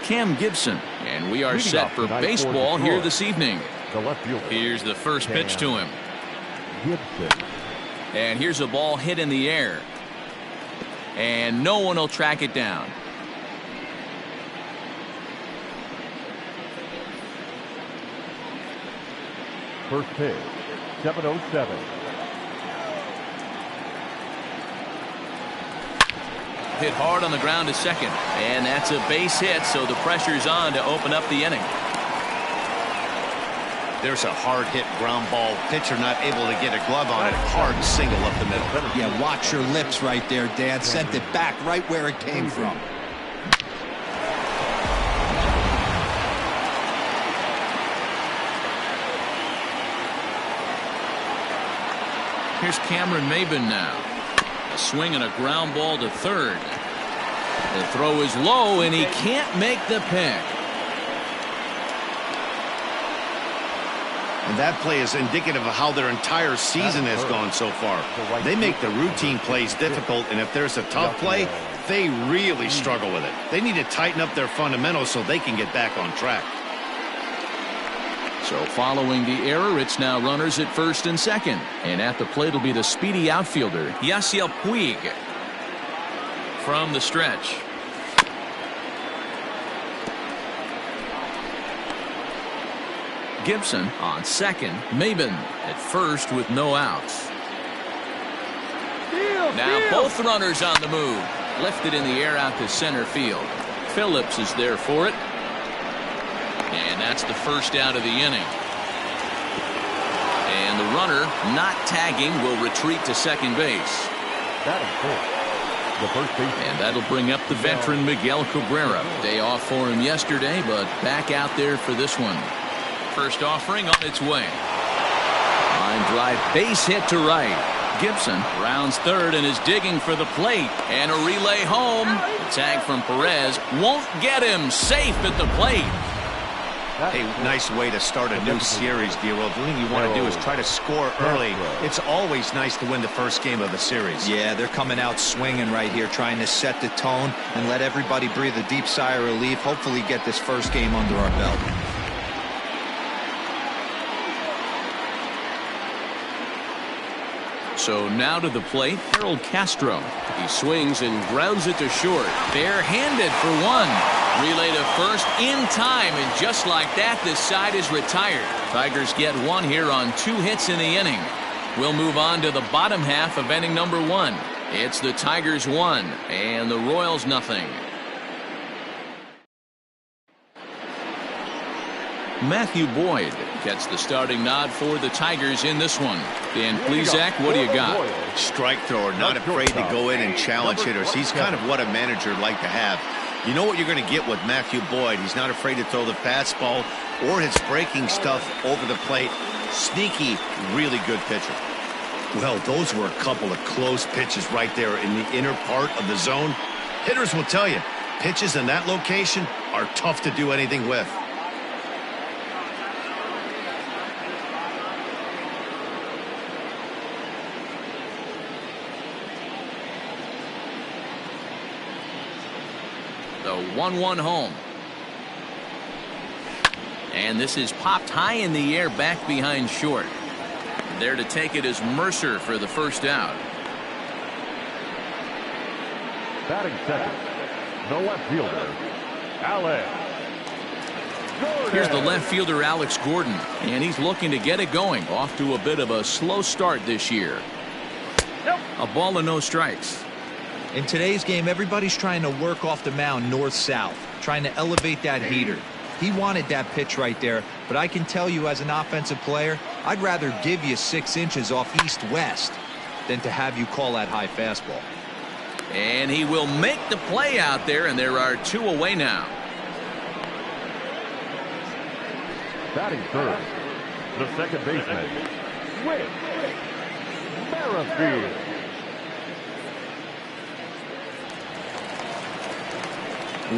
Cam Gibson. And we are set for baseball here this evening. Here's the first pitch to him. And here's a ball hit in the air. And no one will track it down. First pitch, 7:07. Hit hard on the ground to second. And that's a base hit, so the pressure's on to open up the inning. There's a hard hit ground ball. Pitcher not able to get a glove on it. Hard single up the middle. Yeah, watch your lips right there, Dad. Sent it back right where it came from. Here's Cameron Maybin now. A swing and a ground ball to third. The throw is low, and he can't make the pick. And that play is indicative of how their entire season has gone so far. They make the routine plays difficult, and if there's a tough play, they really struggle with it. They need to tighten up their fundamentals so they can get back on track. So following the error, it's now runners at first and second. And at the plate will be the speedy outfielder, Yasiel Puig. From the stretch. Gibson on second. Maybin at first with no outs. Now both runners on the move. Lifted in the air out to center field. Phillips is there for it. And that's the first out of the inning. And the runner not tagging will retreat to second base. And that'll bring up the veteran Miguel Cabrera. Day off for him yesterday, but back out there for this one. First offering on its way. Line drive base hit to right. Gibson rounds third and is digging for the plate. And a relay home. The tag from Perez won't get him. Safe at the plate. Hey, nice way to start a new series, D-Roll. The thing you want to do is try to score early. It's always nice to win the first game of the series. Yeah, they're coming out swinging right here, trying to set the tone and let everybody breathe a deep sigh of relief. Hopefully get this first game under our belt. So now to the plate, Harold Castro. He swings and grounds it to short. Barehanded for one. Relay to first in time, and just like that, this side is retired. Tigers get one here on 2 hits in the inning. We'll move on to the bottom half of inning number 1. It's the Tigers 1 and the Royals nothing. Matthew Boyd gets the starting nod for the Tigers in this one. Dan Plesac, what do you got? Strike thrower, not afraid to go in and challenge hitters. He's kind of what a manager would like to have. You know what you're going to get with Matthew Boyd. He's not afraid to throw the fastball or his breaking stuff over the plate. Sneaky, really good pitcher. Well, those were a couple of close pitches right there in the inner part of the zone. Hitters will tell you, pitches in that location are tough to do anything with. The 1-1 home. And this is popped high in the air back behind short. There to take it is Mercer for the first out. Batting second, the left fielder, Alex Gordon. Here's the left fielder, Alex Gordon. And he's looking to get it going. Off to a bit of a slow start this year. A ball and no strikes. In today's game, everybody's trying to work off the mound north-south, trying to elevate that heater. He wanted that pitch right there, but I can tell you as an offensive player, I'd rather give you 6 inches off east-west than to have you call that high fastball. And he will make the play out there, and there are 2 away now. Batting third, the second baseman, Whit Merrifield.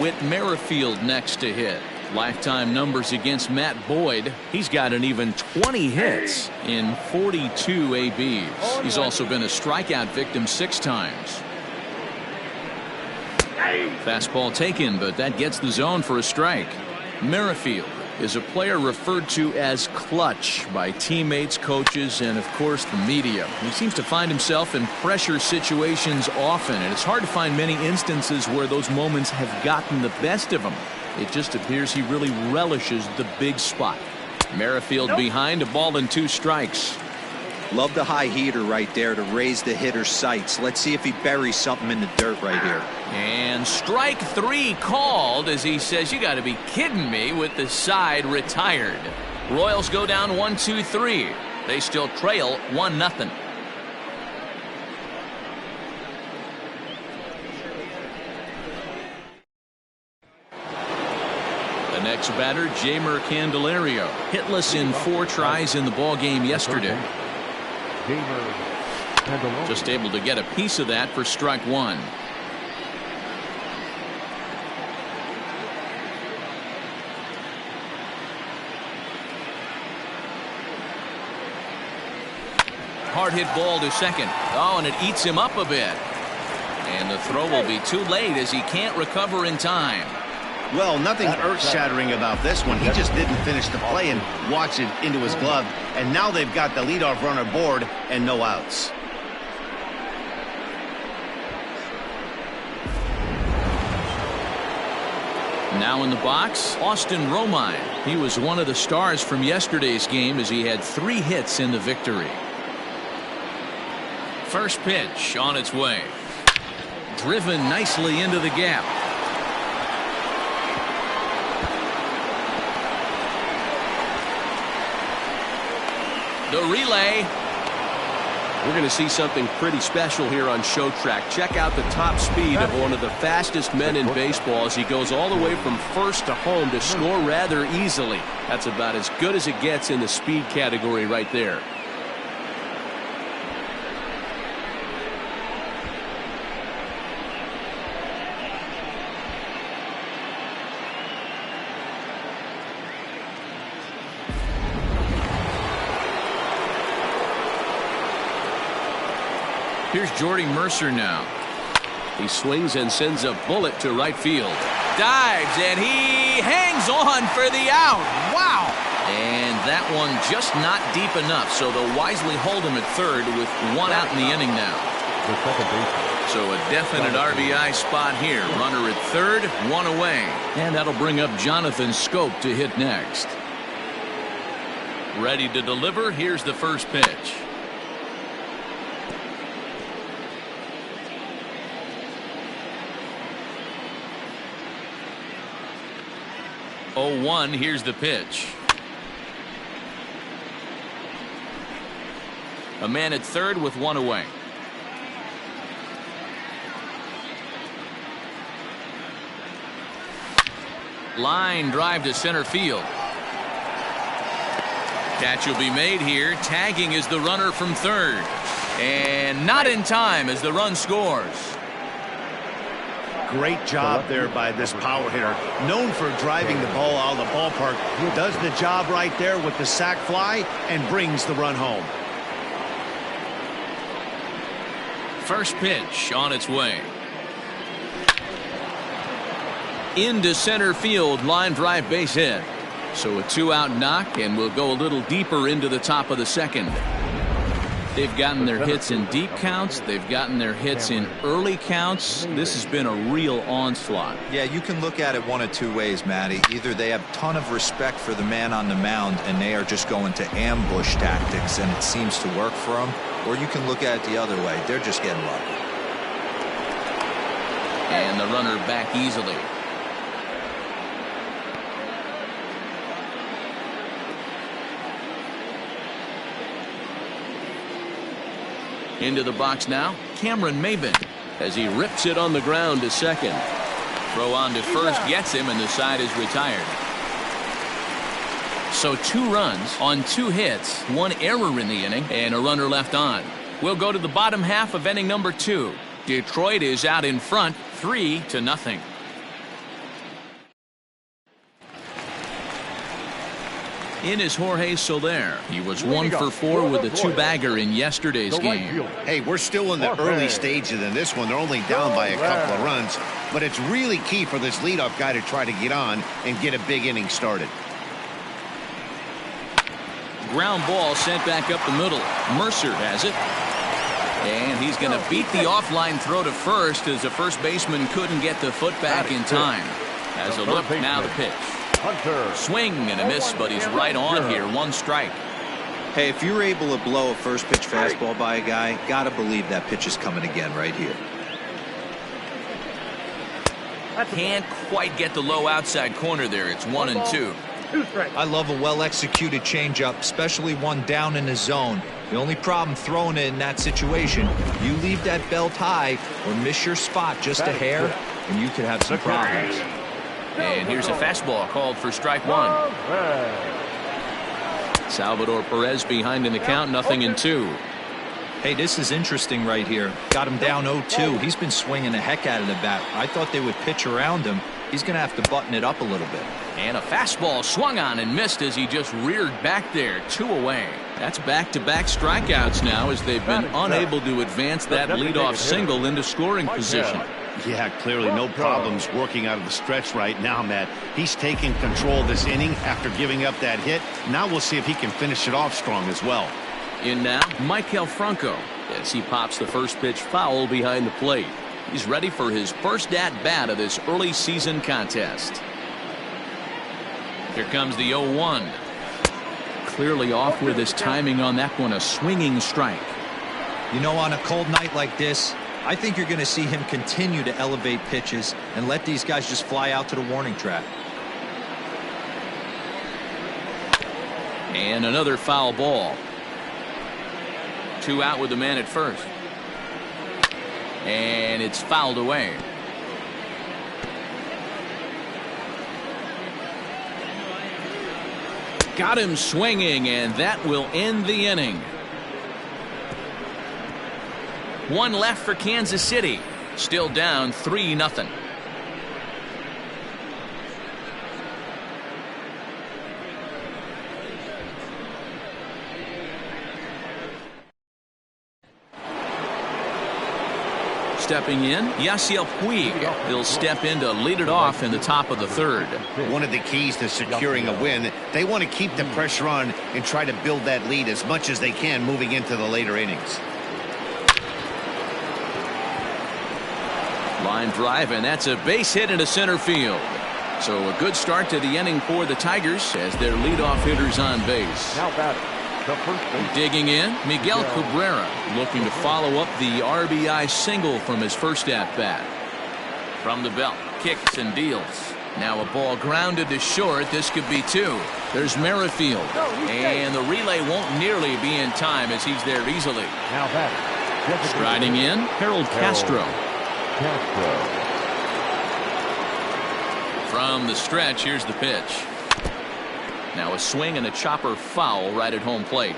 Whit Merrifield next to hit. Lifetime numbers against Matt Boyd. He's got an even 20 hits in 42 ABs. He's also been a strikeout victim 6 times. Fastball taken, but that gets the zone for a strike. Merrifield is a player referred to as clutch by teammates, coaches, and of course the media. He seems to find himself in pressure situations often, and it's hard to find many instances where those moments have gotten the best of him. It just appears he really relishes the big spot. Merrifield behind, a ball and 2 strikes. Love the high heater right there to raise the hitter's sights. Let's see if he buries something in the dirt right here. And strike 3 called as he says, you got to be kidding me, with the side retired. Royals go down 1-2-3. They still trail 1-0. The next batter, Jeimer Candelario, hitless in 4 tries in the ball game yesterday. Just able to get a piece of that for strike 1. Hard hit ball to second. Oh, and it eats him up a bit. And the throw will be too late as he can't recover in time. Well, nothing earth-shattering about this one. He just didn't finish the play and watch it into his glove. And now they've got the leadoff runner board and no outs. Now in the box, Austin Romine. He was one of the stars from yesterday's game as he had 3 hits in the victory. First pitch on its way. Driven nicely into the gap. The relay. We're going to see something pretty special here on Show Track. Check out the top speed of one of the fastest men in baseball as he goes all the way from first to home to score rather easily. That's about as good as it gets in the speed category right there. Here's Jordy Mercer now. He swings and sends a bullet to right field. Dives, and he hangs on for the out. Wow. And that one just not deep enough, so they'll wisely hold him at third with 1 out in the inning now. So a definite RBI spot here. Runner at third, 1 away. And that'll bring up Jonathan Schoop to hit next. Ready to deliver. Here's the first pitch. Oh, 1. Here's the pitch. A man at third with 1 away. Line drive to center field. Catch will be made here. Tagging is the runner from third. And not in time as the run scores. Great job there by this power hitter. Known for driving the ball out of the ballpark. Does the job right there with the sac fly and brings the run home. First pitch on its way. Into center field, line drive, base hit. So a 2-out knock, and we'll go a little deeper into the top of the second. They've gotten their hits in deep counts. They've gotten their hits in early counts. This has been a real onslaught. Yeah, you can look at it one of 2 ways, Matty. Either they have a ton of respect for the man on the mound and they are just going to ambush tactics and it seems to work for them, or you can look at it the other way. They're just getting lucky. And the runner back easily. Into the box now, Cameron Maybin as he rips it on the ground to second. Throw on to first gets him, and the side is retired. So 2 runs on 2 hits, 1 error in the inning, and a runner left on. We'll go to the bottom half of inning number 2. Detroit is out in front, 3-0. In is Jorge Soler. He was 1 for 4 with a 2-bagger in yesterday's game. Hey, we're still in the early stages in this one. They're only down by a couple of runs, but it's really key for this leadoff guy to try to get on and get a big inning started. Ground ball sent back up the middle. Mercer has it. And he's going to beat the offline throw to first as the first baseman couldn't get the foot back in time. As a look, now the pitch. Swing and a miss, but he's right on here. 1 strike. Hey, if you're able to blow a first pitch fastball by a guy, gotta believe that pitch is coming again right here. Can't quite get the low outside corner there. It's 1-2. I love a well-executed changeup, especially one down in the zone. The only problem throwing it in that situation, you leave that belt high or miss your spot just a hair, and you could have some problems. And here's a fastball called for strike 1. Salvador Perez behind in the count, 0-2. Hey, this is interesting right here. Got him down 0-2. He's been swinging the heck out of the bat. I thought they would pitch around him. He's going to have to button it up a little bit. And a fastball swung on and missed as he just reared back there. 2 away. That's back-to-back strikeouts now as they've been unable to advance that leadoff single into scoring position. Yeah, clearly no problems working out of the stretch right now, Matt. He's taking control of this inning after giving up that hit. Now we'll see if he can finish it off strong as well. In now, Maikel Franco as he pops the first pitch foul behind the plate. He's ready for his first at-bat of this early season contest. Here comes the 0-1. Clearly off with his timing on that one, a swinging strike. You know, on a cold night like this, I think you're going to see him continue to elevate pitches and let these guys just fly out to the warning track. And another foul ball. 2 out with the man at first. And it's fouled away. Got him swinging, and that will end the inning. 1 left for Kansas City. Still down 3-0. Stepping in, Yasiel Puig. He'll step in to lead it off in the top of the 3rd. One of the keys to securing a win, they want to keep the pressure on and try to build that lead as much as they can moving into the later innings. Line drive, and that's a base hit into center field. So a good start to the inning for the Tigers as their leadoff hitter's on base. Now batting, the first base. Digging in, Miguel Cabrera looking to follow up the RBI single from his first at-bat. From the belt, kicks and deals. Now a ball grounded to short. This could be 2. There's Merrifield. And the relay won't nearly be in time as he's there easily. Now batting. Striding in, Harold Castro. From the stretch, here's the pitch. Now a swing and a chopper foul right at home plate.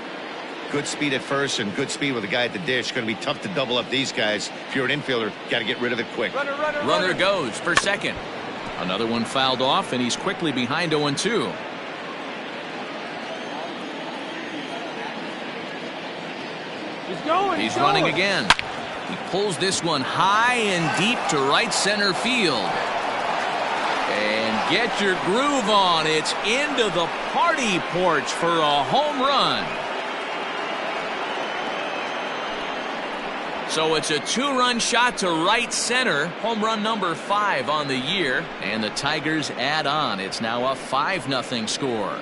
Good speed at first and good speed with the guy at the dish. Going to be tough to double up these guys. If you're an infielder, got to get rid of it quick. Runner goes for second. Another one fouled off, and he's quickly behind 0-2. He's running again. He pulls this one high and deep to right center field. And get your groove on. It's into the party porch for a home run. So it's a 2-run shot to right center. Home run number 5 on the year. And the Tigers add on. It's now a 5-0 score.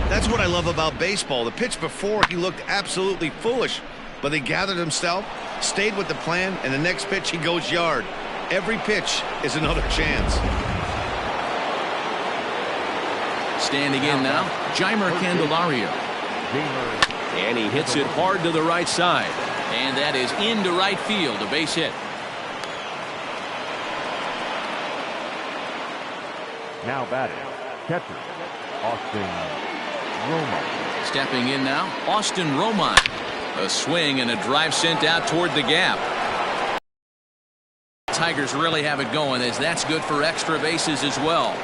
That's what I love about baseball. The pitch before, he looked absolutely foolish, but they gathered himself, stayed with the plan, and the next pitch he goes yard. Every pitch is another chance. Standing in now, Jeimer Candelario. And he hits it hard to the right side. And that is into right field, a base hit. Now batting, catcher, Austin Romine. Stepping in now, Austin Romine. A swing and a drive sent out toward the gap. Tigers really have it going, as that's good for extra bases as well.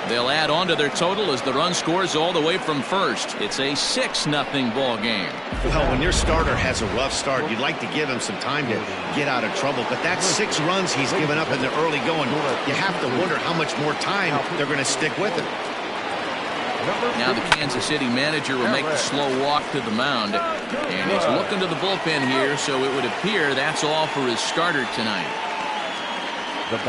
They'll add on to their total as the run scores all the way from first. It's a 6-0 ball game. Well, when your starter has a rough start, you'd like to give him some time to get out of trouble. But that's 6 runs he's given up in the early going. You have to wonder how much more time they're going to stick with him. Now the Kansas City manager will make the slow walk to the mound. And he's looking to the bullpen here, so it would appear that's all for his starter tonight.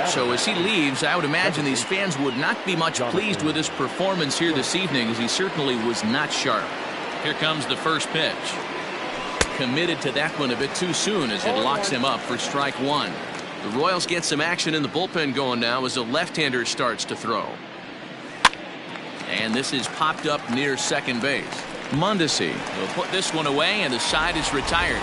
So as he leaves, I would imagine these fans would not be much pleased with his performance here this evening, as he certainly was not sharp. Here comes the first pitch. Committed to that one a bit too soon, as it locks him up for strike one. The Royals get some action in the bullpen going now as a left-hander starts to throw. And this is popped up near second base. Mondesi will put this one away, and the side is retired.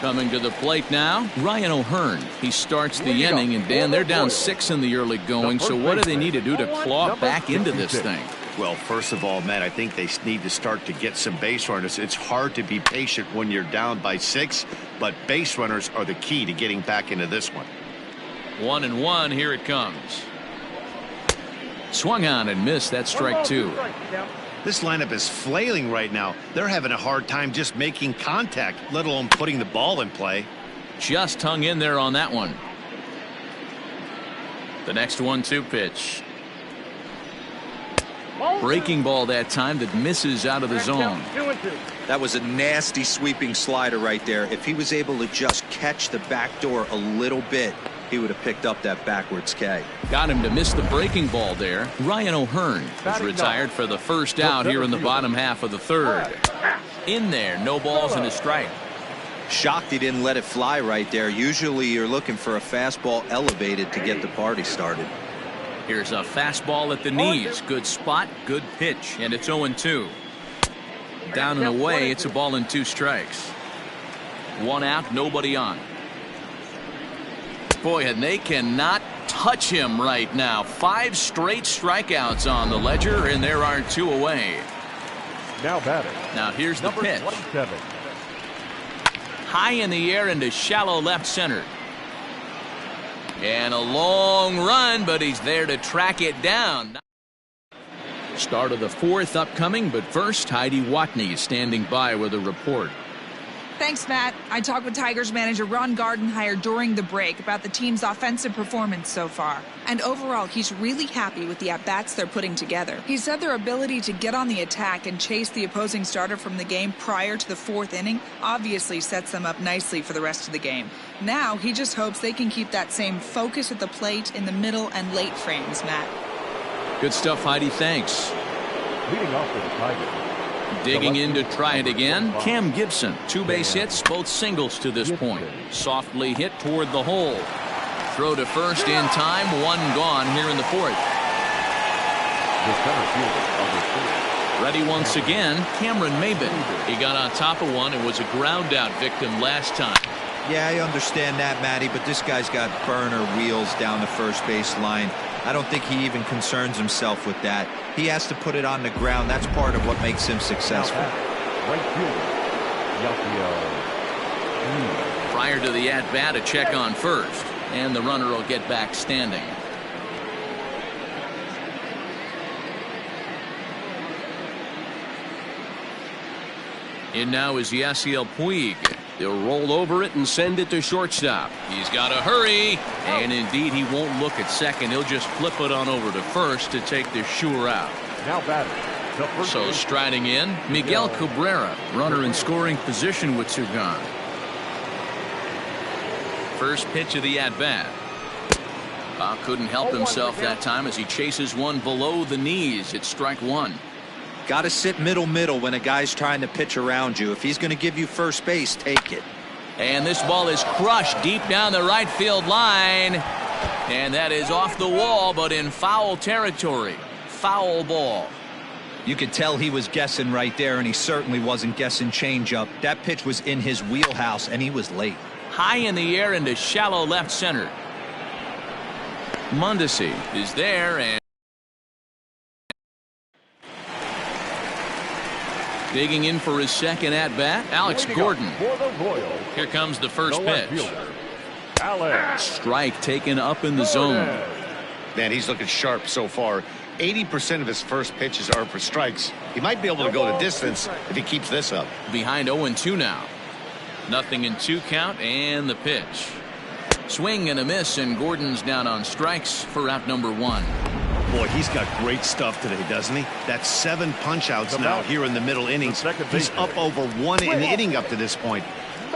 Coming to the plate now, Ryan O'Hearn. He starts the inning, and Dan, they're down 6 in the early going, so what do they need to do to claw back into this thing? Well, first of all, Matt, I think they need to start to get some base runners. It's hard to be patient when you're down by 6, but base runners are the key to getting back into this one. 1-1, here it comes. Swung on and missed. That's strike 2. This lineup is flailing right now. They're having a hard time just making contact, let alone putting the ball in play. Just hung in there on that one. The next 1-2 pitch. Breaking ball that time that misses out of the zone. That was a nasty sweeping slider right there. If he was able to just catch the back door a little bit, he would have picked up that backwards K. Got him to miss the breaking ball there. Ryan O'Hearn is retired for the first out here in the bottom half of the third. In there, no balls and a strike. Shocked he didn't let it fly right there. Usually you're looking for a fastball elevated to get the party started. Here's a fastball at the knees. Good spot, good pitch, and it's 0-2. Down and away, it's a ball and 2 strikes. 1 out, nobody on. Boy, and they cannot touch him right now. 5 straight strikeouts on the ledger, and there are 2 away. Now batting. Now here's the pitch. 27. High in the air into shallow left center. And a long run, but he's there to track it down. Start of the 4th upcoming, but first, Heidi Watney standing by with a report. Thanks, Matt. I talked with Tigers manager Ron Gardenhire during the break about the team's offensive performance so far. And overall, he's really happy with the at-bats they're putting together. He said their ability to get on the attack and chase the opposing starter from the game prior to the 4th inning obviously sets them up nicely for the rest of the game. Now, he just hopes they can keep that same focus at the plate in the middle and late frames, Matt. Good stuff, Heidi. Thanks. Leading off for the Tigers. Digging in to try it again, Cam Gibson. 2 base hits, both singles to this point. Softly hit toward the hole. Throw to first in time, 1 gone here in the 4th. Ready once again, Cameron Maybin. He got on top of one and was a ground out victim last time. Yeah, I understand that, Matty, but this guy's got burner wheels down the first base line. I don't think he even concerns himself with that. He has to put it on the ground. That's part of what makes him successful. Right fielder, Yelfia. Prior to the at-bat, a check on first, and the runner will get back standing. In now is Yasiel Puig. They'll roll over it and send it to shortstop. He's got to hurry, and indeed he won't look at second. He'll just flip it on over to first to take the sure out. Now batting. So striding in, Miguel Cabrera, runner in scoring position with 2 gone. First pitch of the at-bat. Couldn't help himself that time as he chases one below the knees. It's strike 1. Got to sit middle when a guy's trying to pitch around you. If he's going to give you first base, take it. And this ball is crushed deep down the right field line. And that is off the wall, but in foul territory. Foul ball. You could tell he was guessing right there, and he certainly wasn't guessing changeup. That pitch was in his wheelhouse, and he was late. High in the air into shallow left center. Mondesi is there, and Digging in for his second at-bat, Alex Gordon. For the Royals, Here comes the first the left pitch. fielder, Alex Strike taken up in the zone. Man, he's looking sharp so far. 80% of his first pitches are for strikes. He might be able to go the distance if he keeps this up. Behind 0-2 now. 0-2 count and the pitch. Swing and a miss, and Gordon's down on strikes for out number 1. Boy, he's got great stuff today, doesn't he? That's 7 punch-outs now here in the middle innings. He's up over 1 an inning up to this point.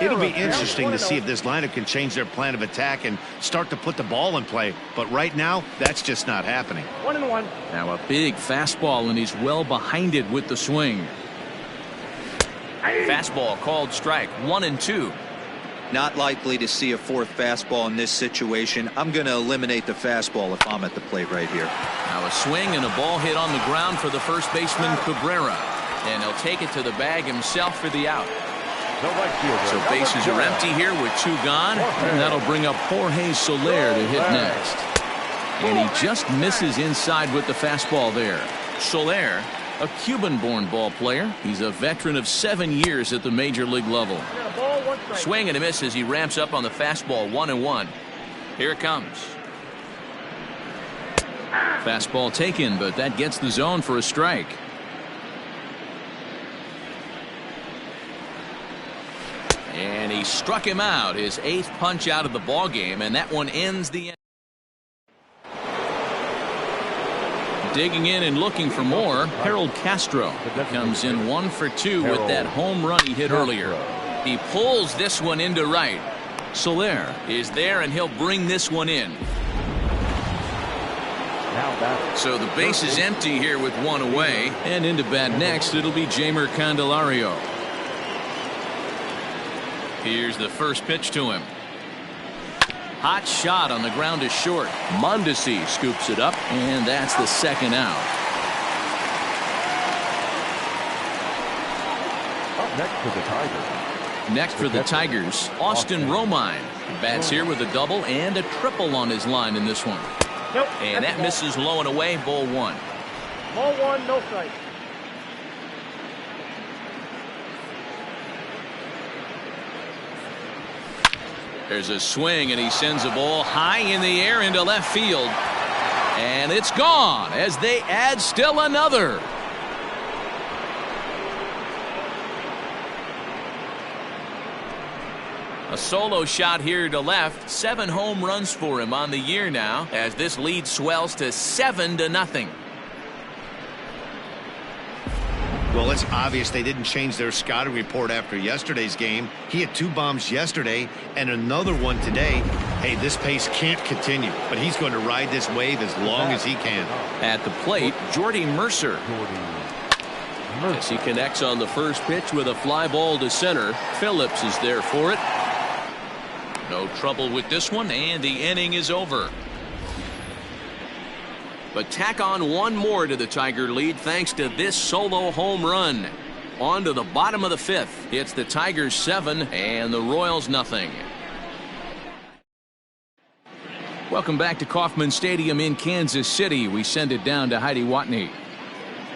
It'll be interesting to see if this lineup can change their plan of attack and start to put the ball in play. But right now, that's just not happening. 1-1. Now a big fastball, and he's well behind it with the swing. Fastball called strike. 1-2. Not likely to see a fourth fastball in this situation. I'm going to eliminate the fastball if I'm at the plate right here. Now a swing and a ball hit on the ground for the first baseman, Cabrera. And he'll take it to the bag himself for the out. The right fielder, So bases are empty here with 2 gone. And that'll bring up Jorge Soler to hit next. And he just misses inside with the fastball there. Soler, a Cuban-born ball player. He's a veteran of 7 years at the major league level. Swing and a miss as he ramps up on the fastball. 1-1. Here it comes. Fastball taken, but that gets the zone for a strike. And he struck him out, his 8th punch out of the ball game, and that one ends the end. Digging in and looking for more, Harold Castro comes in 1 for 2 with that home run he hit earlier. He pulls this one into right. Soler is there, and he'll bring this one in. So the base is empty here with 1 away, and into bat next it'll be Jeimer Candelario. Here's the first pitch to him. Hot shot on the ground is short. Mondesi scoops it up, and that's the second out. Up next for the Tigers. Next for the Tigers, Austin Romine. Bats here with a double and a triple on his line in this one. And that misses low and away, ball 1. Ball 1, no strike. There's a swing, and he sends a ball high in the air into left field. And it's gone as they add still another. A solo shot here to left. 7 home runs for him on the year now as this lead swells to 7-0. Well, it's obvious they didn't change their scouting report after yesterday's game. He had 2 bombs yesterday and another one today. Hey, this pace can't continue, but he's going to ride this wave as long as he can. At the plate, Jordy Mercer. As he connects on the first pitch with a fly ball to center. Phillips is there for it. No trouble with this one, and the inning is over. But tack on 1 more to the Tiger lead thanks to this solo home run. On to the bottom of the 5th. It's the Tigers 7 and the Royals nothing. Welcome back to Kauffman Stadium in Kansas City. We send it down to Heidi Watney.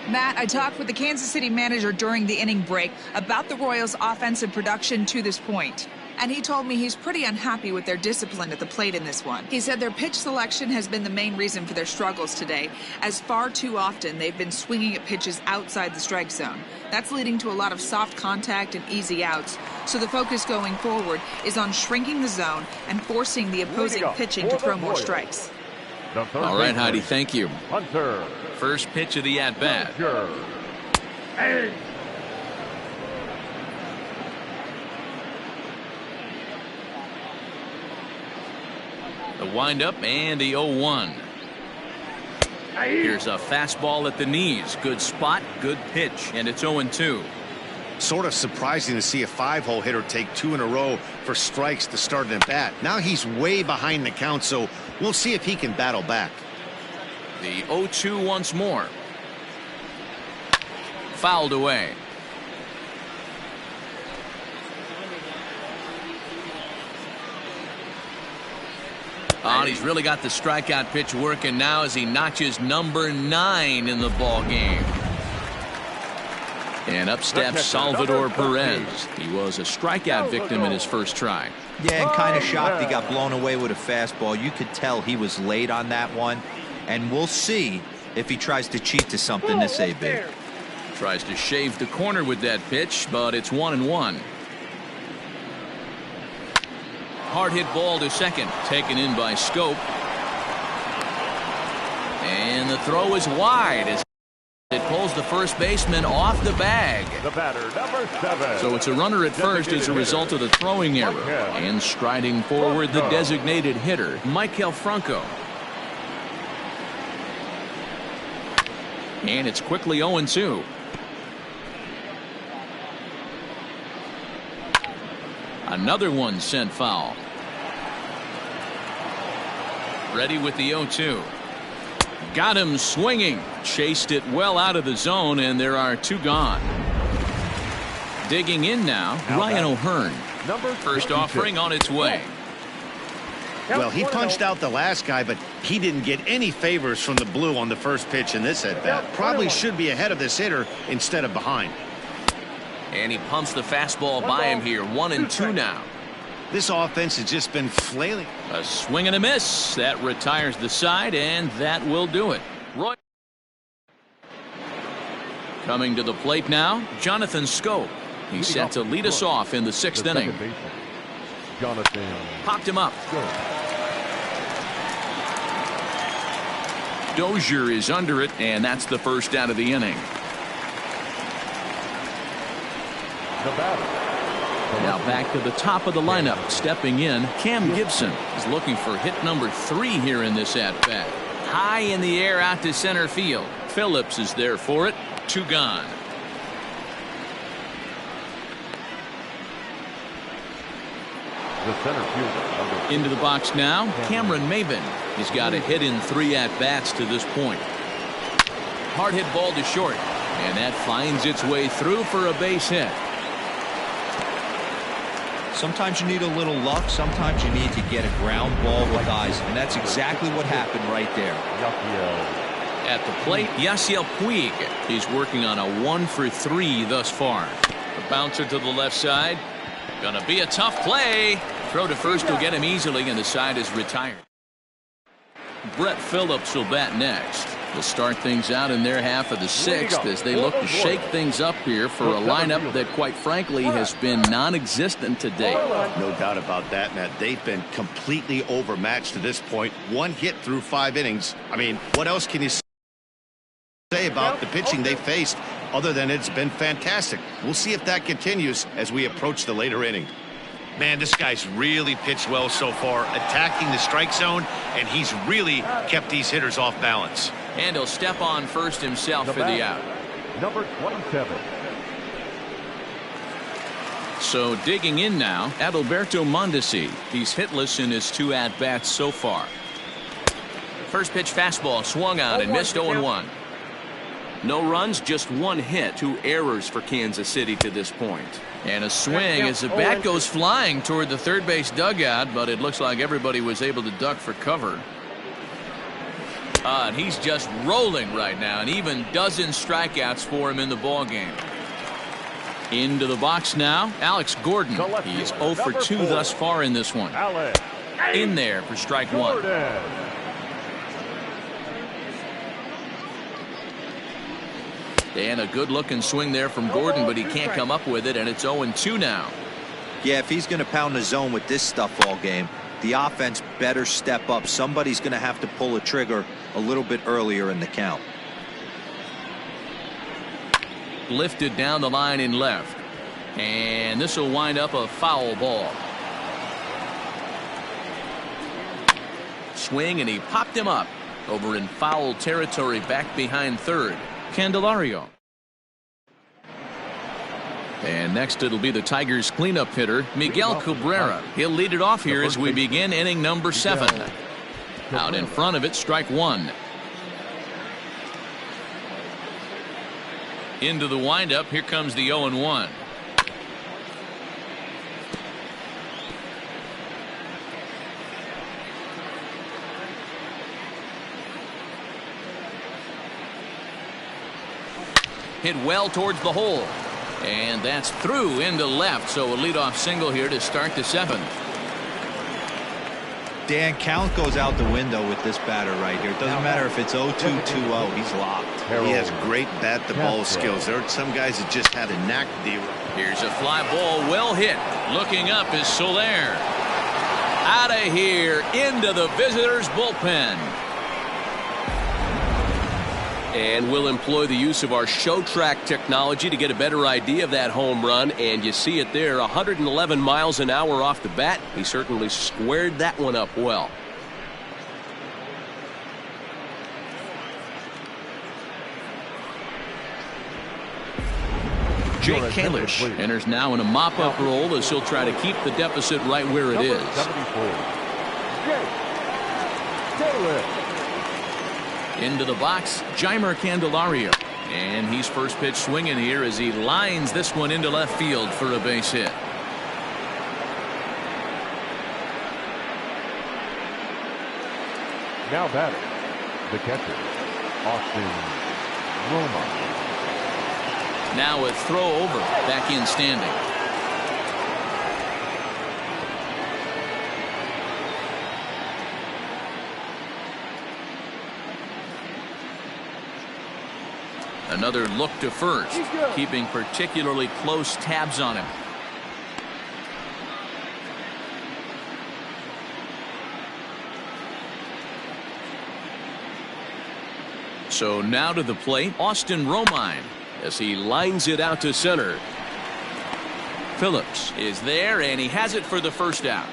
Matt, I talked with the Kansas City manager during the inning break about the Royals' offensive production to this point. And he told me he's pretty unhappy with their discipline at the plate in this one. He said their pitch selection has been the main reason for their struggles today, as far too often they've been swinging at pitches outside the strike zone. That's leading to a lot of soft contact and easy outs. So the focus going forward is on shrinking the zone and forcing the opposing pitching to throw more strikes. All right, Heidi, thank you. Hunter. First pitch of the at-bat. Hey. The windup and the 0-1. Here's a fastball at the knees. Good spot, good pitch, and it's 0-2. Sort of surprising to see a 5-hole hitter take 2 in a row for strikes to start an at-bat. Now he's way behind the count, so we'll see if he can battle back. The 0-2 once more. Fouled away. Oh, and he's really got the strikeout pitch working now as he notches number 9 in the ball game. And up steps Salvador Perez. He was a strikeout victim in his first try. Yeah, and kind of shocked he got blown away with a fastball. You could tell he was late on that one. And we'll see if he tries to cheat to something this AB. Tries to shave the corner with that pitch, but it's 1-1. Hard hit ball to second, taken in by Scope. And the throw is wide as it pulls the first baseman off the bag. The batter, number 7. So it's a runner at first as a result of the throwing error. And striding forward, the designated hitter, Maikel Franco. And it's quickly 0-2. Another one sent foul. Ready with the 0-2. Got him swinging. Chased it well out of the zone, and there are 2 gone. Digging in now, Ryan O'Hearn. First offering on its way. Well, he punched out the last guy, but he didn't get any favors from the blue on the first pitch in this at-bat. Probably should be ahead of this hitter instead of behind. And he pumps the fastball by him here. 1-2 now. This offense has just been flailing. A swing and a miss. That retires the side, and that will do it. Roy. Coming to the plate now, Jonathan Scope. He's set to lead us off in the 6th inning. Jonathan. Popped him up. Dozier is under it, and that's the first out of the inning. The batter. Now back to the top of the lineup. Stepping in, Cam Gibson is looking for hit number 3 here in this at-bat. High in the air out to center field. Phillips is there for it. 2 gone. The center fielder. Into the box now, Cameron Maybin. He's got a hit in 3 at-bats to this point. Hard hit ball to short, and that finds its way through for a base hit. Sometimes you need a little luck. Sometimes you need to get a ground ball with eyes. And that's exactly what happened right there. At the plate, Yasiel Puig. He's working on a 1 for 3 thus far. The bouncer to the left side. Gonna be a tough play. Throw to first will get him easily, and the side is retired. Brett Phillips will bat next. They'll start things out in their half of the 6th as they look to shake things up here for a lineup that, quite frankly, has been non-existent to date. No doubt about that, Matt. They've been completely overmatched to this point. 1 hit through 5 innings. I mean, what else can you say about the pitching they faced other than it's been fantastic? We'll see if that continues as we approach the later inning. Man, this guy's really pitched well so far, attacking the strike zone, and he's really kept these hitters off balance. And he'll step on first himself for the out. Number 27. So digging in now, Adalberto Mondesi. He's hitless in his 2 at-bats so far. First pitch fastball swung on and missed 0-1. No runs, just 1 hit, 2 errors for Kansas City to this point. And a swing as the bat goes flying toward the third base dugout, but it looks like everybody was able to duck for cover. And he's just rolling right now, and even dozen strikeouts for him in the ballgame. Into the box now, Alex Gordon. He's 0 for 2 thus far in this one. In there for strike 1. And a good-looking swing there from Gordon, but he can't come up with it, and it's 0-2 now. Yeah, if he's going to pound the zone with this stuff all game, the offense better step up. Somebody's going to have to pull a trigger a little bit earlier in the count. Lifted down the line in left. And this will wind up a foul ball. Swing, and he popped him up over in foul territory back behind third. Candelario. And next it'll be the Tigers cleanup hitter, Miguel Cabrera. He'll lead it off here as we begin inning number 7. Out in front of it, strike 1. Into the windup, here comes the 0-1. Hit well towards the hole. And that's through into left, so a leadoff single here to start the 7th. Dan, count goes out the window with this batter right here. It doesn't matter if it's 0-2, 2-0. He's locked. He has great bat-the-ball skills. There are some guys that just have a knack to deal. Here's a fly ball, well hit. Looking up is Soler. Out of here, into the visitors' bullpen. And we'll employ the use of our show track technology to get a better idea of that home run. And you see it there, 111 miles an hour off the bat. He certainly squared that one up well. Jake Kalish enters now in a mop-up role as he'll try to keep the deficit right where it is. 74. Jake Kalish. Into the box, Jeimer Candelario. And he's first pitch swinging here as he lines this one into left field for a base hit. Now batting, the catcher, Austin Romine. Now a throw over, back in standing. Another look to first, keeping particularly close tabs on him. So now to the plate, Austin Romine, as he lines it out to center. Phillips is there, and he has it for the first out.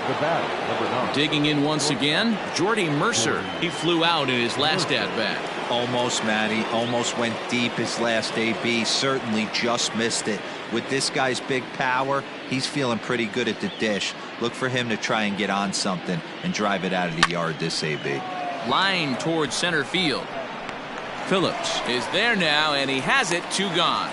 The batter, number 9. Digging in once again, Jordy Mercer. He flew out in his last at-bat. Almost, Matty. Almost went deep his last AB. Certainly just missed it. With this guy's big power, he's feeling pretty good at the dish. Look for him to try and get on something and drive it out of the yard this AB. Line towards center field. Phillips is there now, and he has it. 2 gone.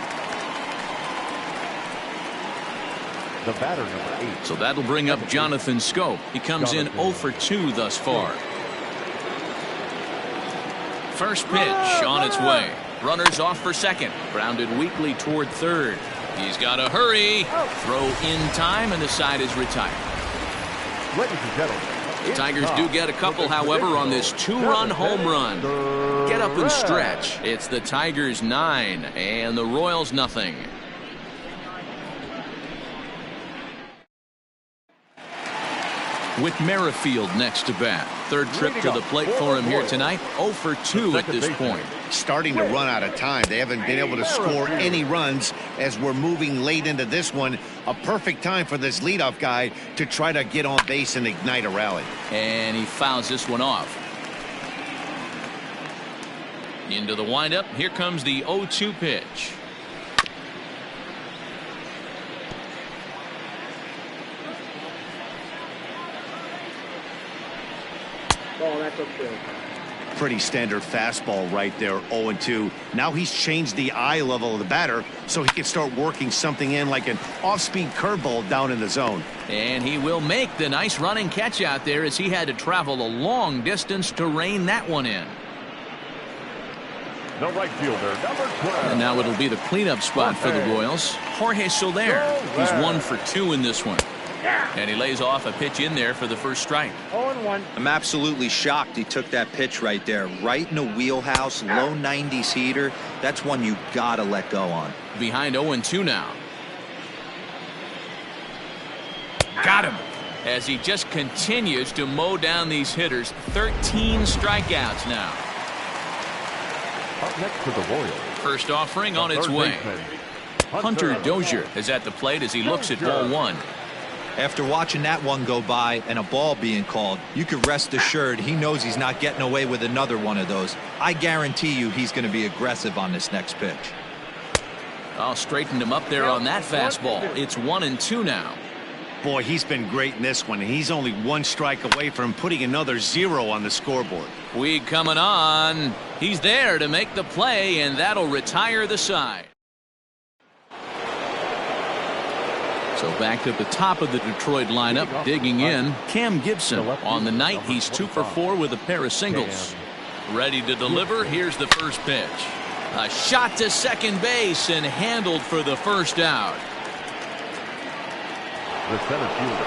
The batter, number 8. So that'll bring up Jonathan Schoop. He comes in 0 for 2 thus far. First pitch on its way. Runners off for second. Grounded weakly toward third. He's got to hurry. Throw in time, and the side is retired. Ladies and gentlemen, The Tigers do get a couple, however, on this 2-run home run. Get up and stretch. It's the Tigers 9 and the Royals nothing. With Merrifield next to bat. Third trip to the plate for him here tonight. 0 for 2 at this point. Starting to run out of time. They haven't been able to score any runs as we're moving late into this one. A perfect time for this leadoff guy to try to get on base and ignite a rally. And he fouls this one off. Into the windup. Here comes the 0-2 pitch. Oh, that's okay. Pretty standard fastball right there, 0-2. Now he's changed the eye level of the batter so he can start working something in like an off-speed curveball down in the zone. And he will make the nice running catch out there as he had to travel a long distance to rein that one in. the right fielder, number 12. And now it'll be the cleanup spot for the Royals. Jorge Soler. He's 1 for 2 in this one. And he lays off a pitch in there for the first strike. 0-1. I'm absolutely shocked he took that pitch right there. Right in the wheelhouse, low 90s heater. That's one you got to let go on. Behind 0-2 now. Got him. As he just continues to mow down these hitters. 13 strikeouts now. Up next for the Royals. First offering on its way. Hunter Dozier is at the plate as he looks at ball 1. After watching that one go by and a ball being called, you can rest assured he knows he's not getting away with another one of those. I guarantee you he's going to be aggressive on this next pitch. I'll straighten him up there on that fastball. It's 1-2 now. Boy, he's been great in this one. He's only 1 strike away from putting another 0 on the scoreboard. Weed coming on. He's there to make the play, and that'll retire the side. So back to the top of the Detroit lineup, digging in, Cam Gibson. On the night, he's 2 for 4 with a pair of singles. Ready to deliver. Here's the first pitch. A shot to second base and handled for the first out. The center fielder.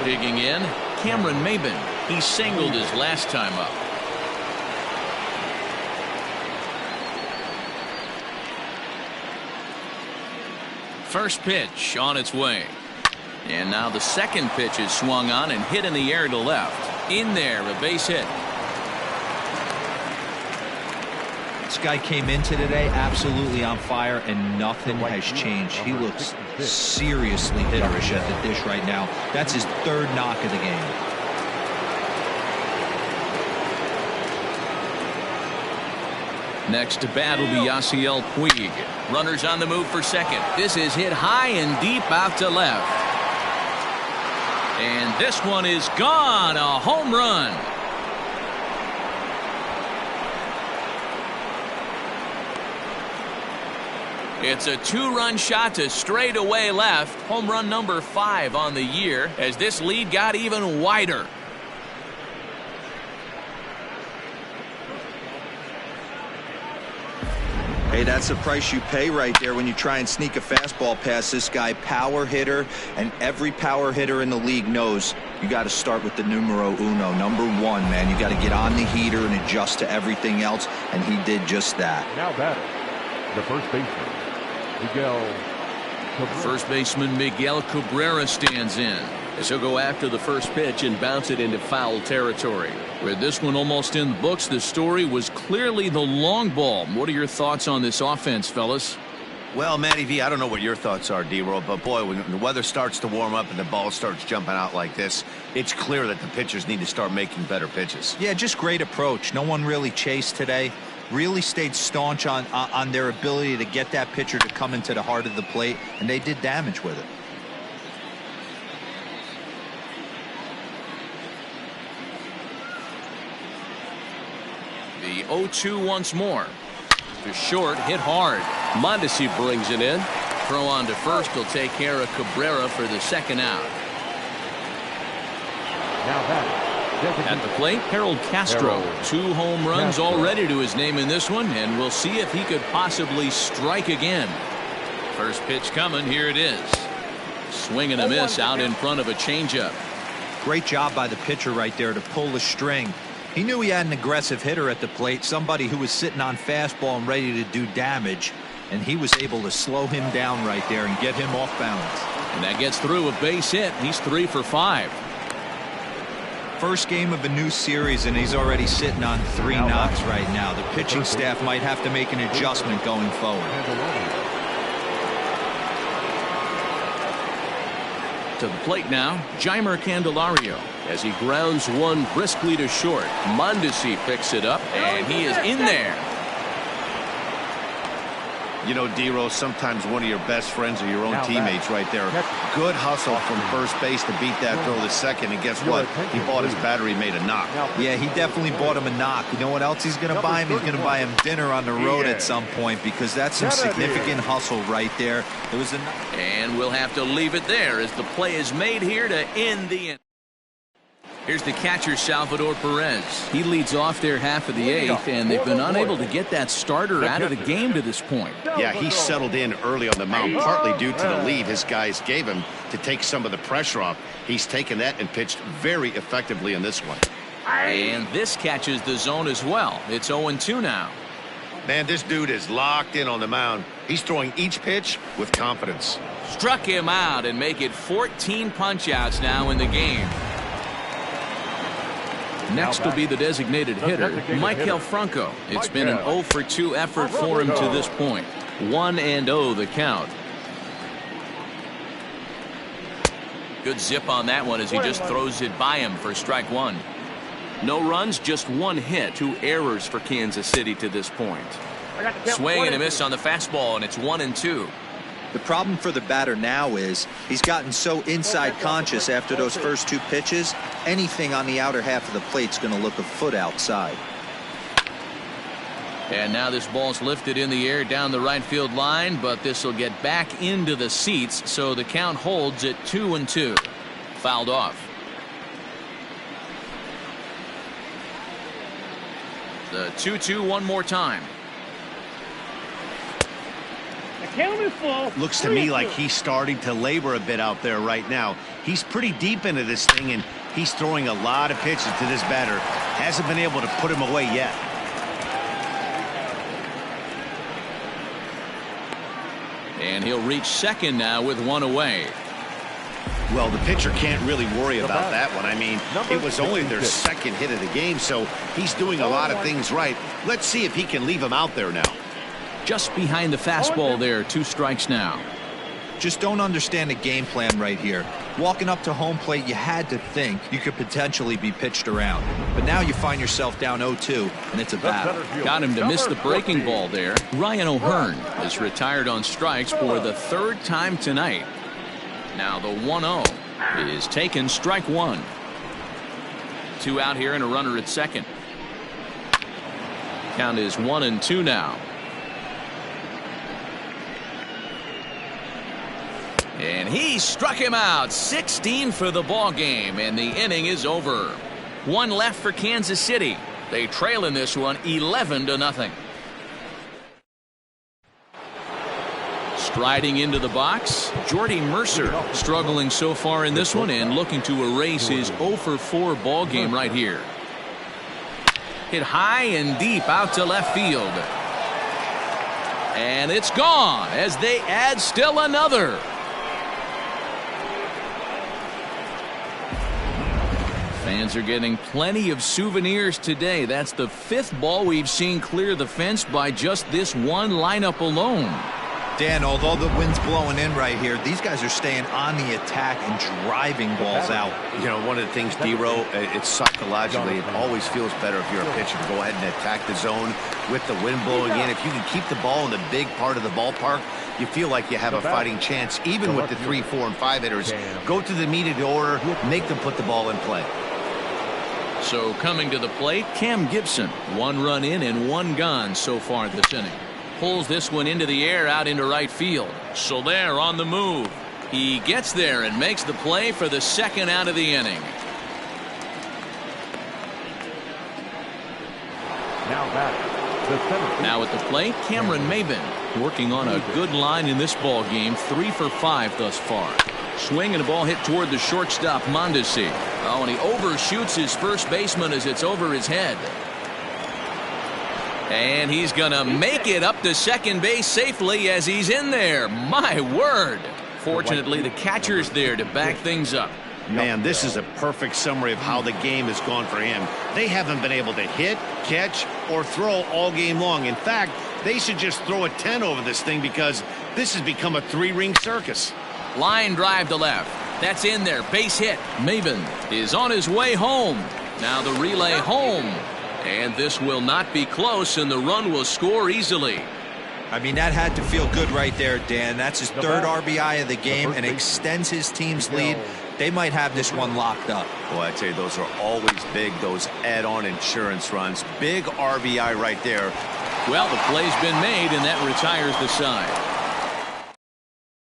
Digging in, Cameron Maybin. He singled his last time up. First pitch on its way. And now the second pitch is swung on and hit in the air to left. In there, a base hit. This guy came into today absolutely on fire, and nothing has changed. He looks seriously hitterish at the dish right now. That's his third knock of the game. Next to bat will be Yasiel Puig. Runners on the move for second. This is hit high and deep out to left. And this one is gone. A home run. It's a two-run shot to straightaway left. Home run number 5 on the year as this lead got even wider. Hey, that's the price you pay right there when you try and sneak a fastball past this guy. Power hitter, and every power hitter in the league knows you got to start with the numero uno, number 1, man. You got to get on the heater and adjust to everything else, and he did just that. Now batting, the first baseman, Miguel Cabrera. First baseman Miguel Cabrera stands in as he'll go after the first pitch and bounce it into foul territory. With this one almost in the books, the story was clearly the long ball. What are your thoughts on this offense, fellas? Well, Matty V, I don't know what your thoughts are, D-Roll, but boy, when the weather starts to warm up and the ball starts jumping out like this, it's clear that the pitchers need to start making better pitches. Yeah, just great approach. No one really chased today. Really stayed staunch on their ability to get that pitcher to come into the heart of the plate, and they did damage with it. The 0-2 once more. To short, hit hard. Mondesi brings it in. Throw on to first will take care of Cabrera for the second out. Now batting. At the plate, Harold Castro. 2 home runs already to his name in this one, and we'll see if he could possibly strike again. First pitch coming. Here it is. Swing and a miss out in front of a changeup. Great job by the pitcher right there to pull the string. He knew he had an aggressive hitter at the plate, somebody who was sitting on fastball and ready to do damage, and he was able to slow him down right there and get him off balance. And that gets through a base hit. He's 3 for 5. First game of a new series, and he's already sitting on 3 knocks right now. The pitching staff might have to make an adjustment going forward. To the plate now, Jeimer Candelario as he grounds one briskly to short. Mondesi picks it up, and he is in there. You know, D-Rose, sometimes one of your best friends are your own teammates right there. Good hustle from first base to beat that throw to second, and guess what? He bought his battery made a knock. Yeah, he definitely bought him a knock. You know what else he's going to buy him? He's going to buy him dinner on the road at some point, because that's some significant hustle right there. It was and we'll have to leave it there as the play is made here to end the inning. Here's the catcher, Salvador Perez. He leads off their half of the 8th, and they've been unable to get that starter out of the game to this point. Yeah, he settled in early on the mound, partly due to the lead his guys gave him to take some of the pressure off. He's taken that and pitched very effectively in this one. And this catches the zone as well. It's 0-2 now. Man, this dude is locked in on the mound. He's throwing each pitch with confidence. Struck him out and make it 14 punch-outs now in the game. Next will be the designated hitter, Maikel Franco. It's been an 0-for-2 effort for him to this point. 1-0 the count. Good zip on that one as he just throws it by him for strike 1. No runs, just 1 hit, 2 errors for Kansas City to this point. Swing and a miss on the fastball, and it's 1-2. The problem for the batter now is he's gotten so inside conscious after those first 2 pitches, anything on the outer half of the plate's going to look a foot outside. And now this ball's lifted in the air down the right field line, but this will get back into the seats, so the count holds at 2-2. Fouled off. The 2-2 one more time. Count is full. Looks to me like he's starting to labor a bit out there right now. He's pretty deep into this thing, and he's throwing a lot of pitches to this batter. Hasn't been able to put him away yet. And he'll reach second now with one away. Well, the pitcher can't really worry about that one. I mean, it was only their second hit of the game, so he's doing a lot of things right. Let's see if he can leave him out there now. Just behind the fastball there, 2 strikes now. Just don't understand the game plan right here. Walking up to home plate, you had to think you could potentially be pitched around. But now you find yourself down 0-2, and it's a battle. Got him to miss the breaking ball there. Ryan O'Hearn is retired on strikes for the 3rd time tonight. Now the 1-0 is taken, strike 1. 2 out here and a runner at second. Count is 1-2 now. And he struck him out. 16 for the ball game, and the inning is over. 1 left for Kansas City. They trail in this one 11-0. Striding into the box, Jordy Mercer, struggling so far in this one and looking to erase his 0-for-4 ball game right here. Hit high and deep out to left field. And it's gone as they add still another. Fans are getting plenty of souvenirs today. That's the 5th ball we've seen clear the fence by just this one lineup alone. Dan, although the wind's blowing in right here, these guys are staying on the attack and driving balls out. You know, one of the things, D-Row, it's psychologically, it always feels better if you're a pitcher to go ahead and attack the zone with the wind blowing in. If you can keep the ball in the big part of the ballpark, you feel like you have a fighting chance, even with the 3, 4, and 5 hitters. Go to the meet of the order, make them put the ball in play. So coming to the plate, Cam Gibson. 1 run in and 1 gone so far this inning. Pulls this one into the air out into right field. Soler on the move. He gets there and makes the play for the 2nd out of the inning. Now at the plate, Cameron Maybin, working on a good line in this ball game. 3 for 5 thus far. Swing and a ball hit toward the shortstop, Mondesi. Oh, and he overshoots his first baseman as it's over his head. And he's going to make it up to second base safely as he's in there. My word. Fortunately, the catcher's there to back things up. Man, this is a perfect summary of how the game has gone for him. They haven't been able to hit, catch, or throw all game long. In fact, they should just throw a 10 over this thing because this has become a 3-ring circus. Line drive to left. That's in there. Base hit. Maybin is on his way home. Now the relay home. And this will not be close, and the run will score easily. I mean, that had to feel good right there, Dan. That's his 3rd RBI of the game and extends his team's lead. They might have this one locked up. Boy, I tell you, those are always big, those add-on insurance runs. Big RBI right there. Well, the play's been made, and that retires the side.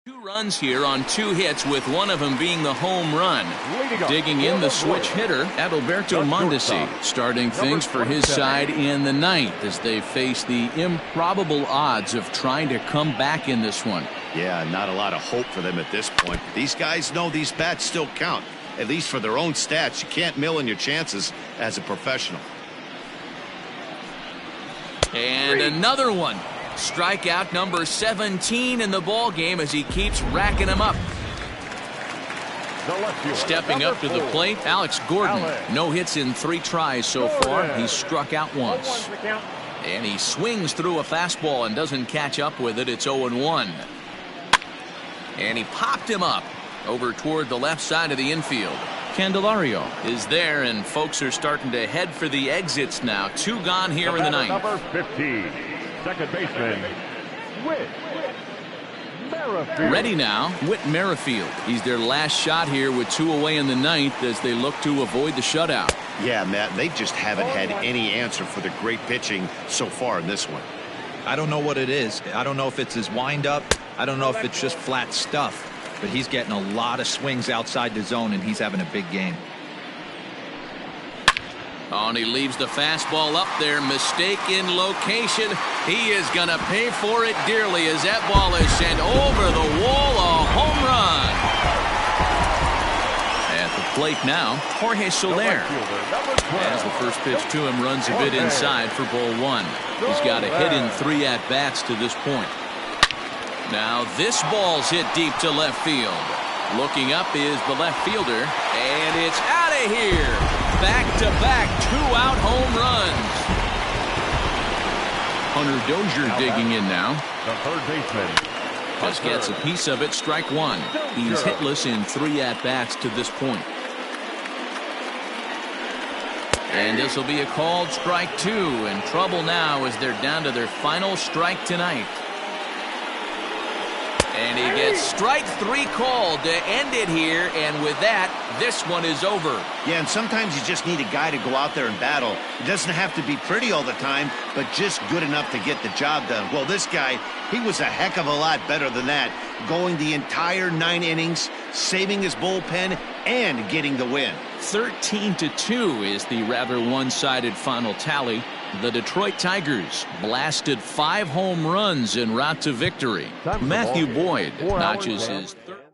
2 runs here on 2 hits, with one of them being the home run. Digging in the switch hitter, Adalberto Mondesi, starting things for his side in the 9th as they face the improbable odds of trying to come back in this one. Yeah, not a lot of hope for them at this point. These guys know these bats still count, at least for their own stats. You can't mill in your chances as a professional. And another one. Strikeout number 17 in the ball game as he keeps racking them up. Stepping up to the plate, Alex Gordon. No hits in 3 tries so far. He's struck out once. And he swings through a fastball and doesn't catch up with it. It's 0-1. And he popped him up over toward the left side of the infield. Candelario is there, and folks are starting to head for the exits now. 2 gone here in the 9th. Number 15, second baseman, Whit Merrifield. Ready now, Whit Merrifield. He's their last shot here with 2 away in the 9th as they look to avoid the shutout. Yeah, Matt, they just haven't had any answer for the great pitching so far in this one. I don't know what it is. I don't know if it's his windup. I don't know if it's just flat stuff. But he's getting a lot of swings outside the zone, and he's having a big game. Oh, and he leaves the fastball up there. Mistake in location. He is going to pay for it dearly as that ball is sent over the wall, a home run. At the plate now, Jorge Soler. As the first pitch to him runs a bit inside for ball one. He's got a hit in 3 at-bats to this point. Now this ball's hit deep to left field. Looking up is the left fielder, and it's out of here. Back-to-back 2-out home runs. Hunter Dozier digging in now. The third baseman. Just gets a piece of it, strike one. He's hitless in 3 at-bats to this point. And this will be a called strike 2, and trouble now as they're down to their final strike tonight. And he gets strike 3 called to end it here, and with that, this one is over. Yeah, and sometimes you just need a guy to go out there and battle. It doesn't have to be pretty all the time, but just good enough to get the job done. Well, this guy, he was a heck of a lot better than that, going the entire 9 innings, saving his bullpen, and getting the win. 13-2 is the rather one-sided final tally. The Detroit Tigers blasted 5 home runs en route to victory. Matthew Boyd notches his third.